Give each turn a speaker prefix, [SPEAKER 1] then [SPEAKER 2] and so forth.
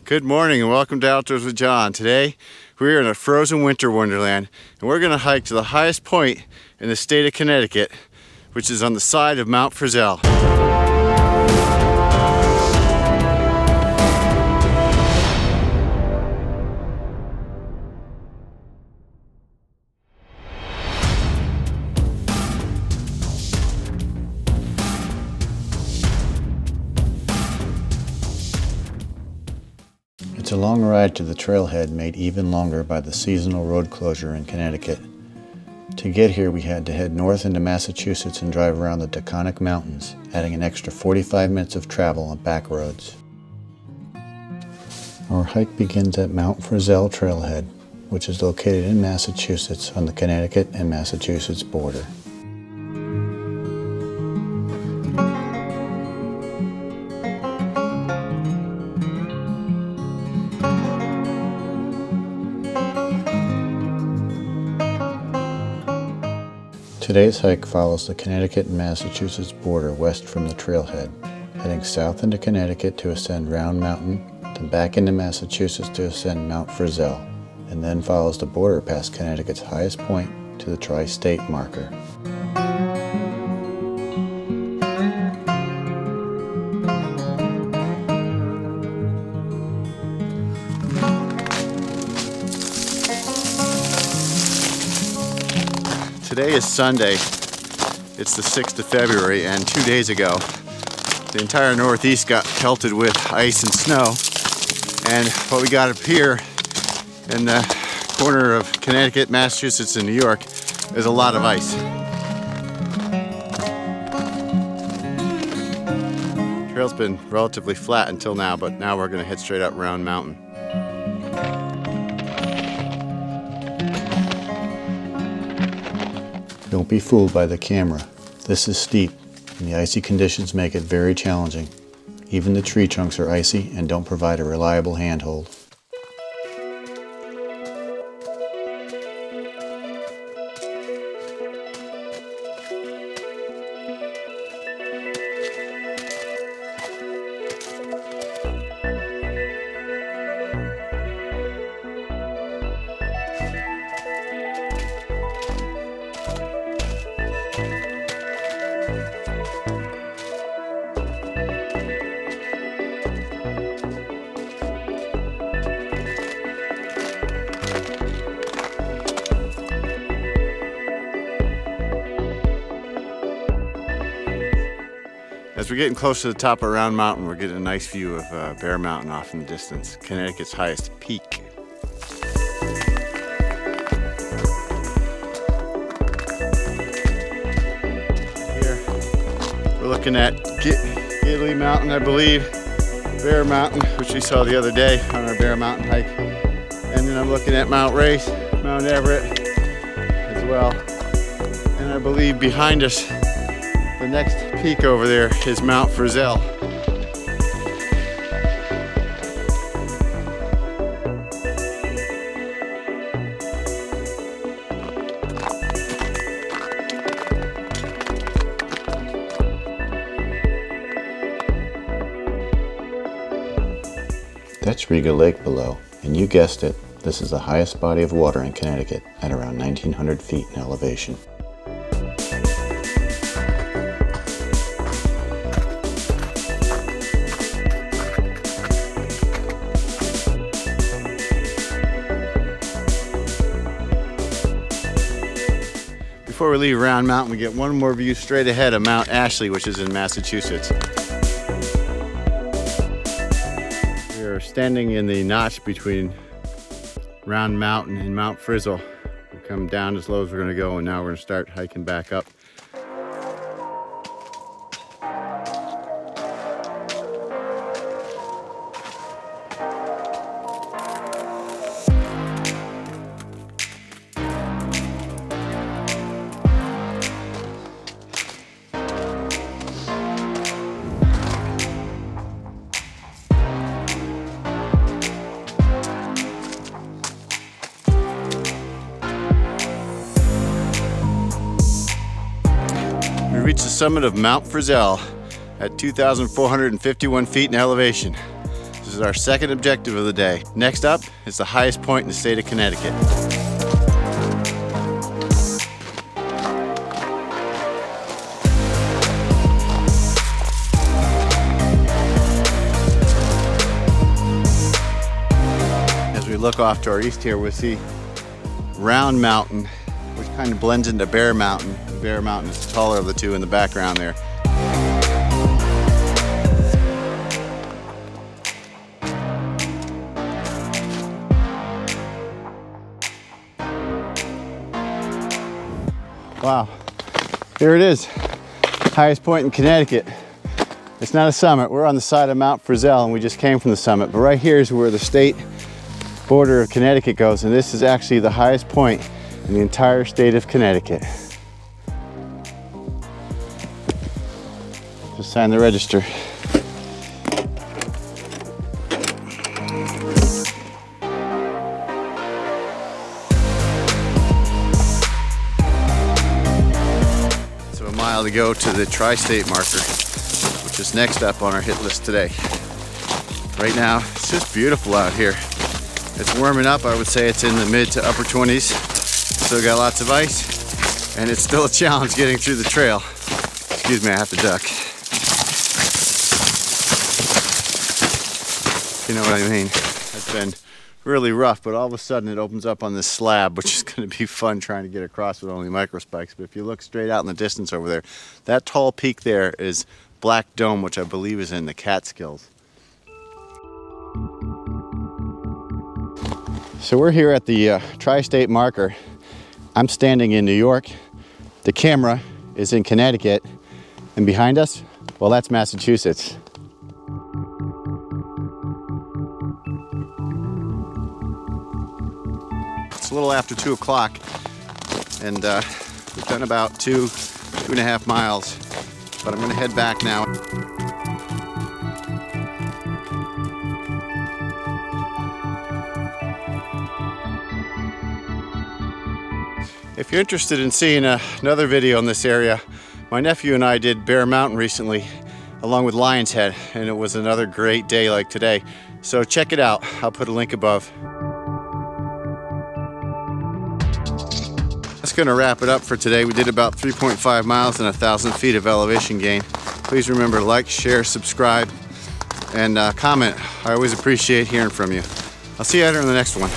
[SPEAKER 1] Good morning and welcome to Outdoors with John. Today we're in a frozen winter wonderland and we're going to hike to the highest point in the state of Connecticut, which is on the side of Mount Frissell. It's a long ride to the trailhead, made even longer by the seasonal road closure in Connecticut. To get here, we had to head north into Massachusetts and drive around the Taconic Mountains, adding an extra 45 minutes of travel on back roads. Our hike begins at Mount Frissell Trailhead, which is located in Massachusetts on the Connecticut and Massachusetts border. Today's hike follows the Connecticut and Massachusetts border west from the trailhead, heading south into Connecticut to ascend Round Mountain, then back into Massachusetts to ascend Mount Frissell, and then follows the border past Connecticut's highest point to the tri-state marker. Today is Sunday. It's the 6th of February, and 2 days ago the entire Northeast got pelted with ice and snow, and what we got up here in the corner of Connecticut, Massachusetts, and New York is a lot of ice. The trail's been relatively flat until now, but now we're going to head straight up Round Mountain. Don't be fooled by the camera. This is steep, and the icy conditions make it very challenging. Even the tree trunks are icy and don't provide a reliable handhold. As we're getting close to the top of Round Mountain, we're getting a nice view of Bear Mountain off in the distance, Connecticut's highest peak. Here, we're looking at GOII Mountain, I believe, Bear Mountain, which we saw the other day on our Bear Mountain hike. And then I'm looking at Mount Race, Mount Everett as well. And I believe behind us, the next peak over there is Mount Frissell. That's Riga Lake below, and you guessed it, this is the highest body of water in Connecticut at around 1,900 feet in elevation. Before we leave Round Mountain, we get one more view straight ahead of Mount Ashley, which is in Massachusetts. We are standing in the notch between Round Mountain and Mount Frissell. We come down as low as we're going to go, and now we're going to start hiking back up. reached the summit of Mount Frissell at 2,451 feet in elevation. This This is our second objective of the day. Next up is the highest point in the state of Connecticut. As we look off to our east here, we'll see Round Mountain, which kind of blends into Bear Mountain. Bear Mountain is the taller of the two in the background there. Wow, here it is, highest point in Connecticut. It's not a summit, we're on the side of Mount Frissell and we just came from the summit, but right here is where the state border of Connecticut goes, and this is actually the highest point in the entire state of Connecticut. Just sign the register. To go to the tri-state marker, which is next up on our hit list today. Right now, it's just beautiful out here. It's warming up. I would say it's in the mid to upper 20s. Still got lots of ice, and it's still a challenge getting through the trail. Excuse me, I have to duck. You know what I mean? It's been really rough, but all of a sudden it opens up on this slab, which is going to be fun trying to get across with only micro spikes. But if you look straight out in the distance over there, that tall peak there is Black Dome, which I believe is in the Catskills. So we're here at the tri-state marker. I'm standing in New York. The camera is in Connecticut. And behind us, well, that's Massachusetts. It's a little after 2 o'clock, and we've done about 2.5 miles, but I'm going to head back now. If you're interested in seeing another video in this area, my nephew and I did Bear Mountain recently, along with Lion's Head, and it was another great day like today. So check it out. I'll put a link above. That's going to wrap it up for today. We did about 3.5 miles and 1,000 feet of elevation gain. Please remember to like, share, subscribe, and comment. I always appreciate hearing from you. I'll see you later in the next one.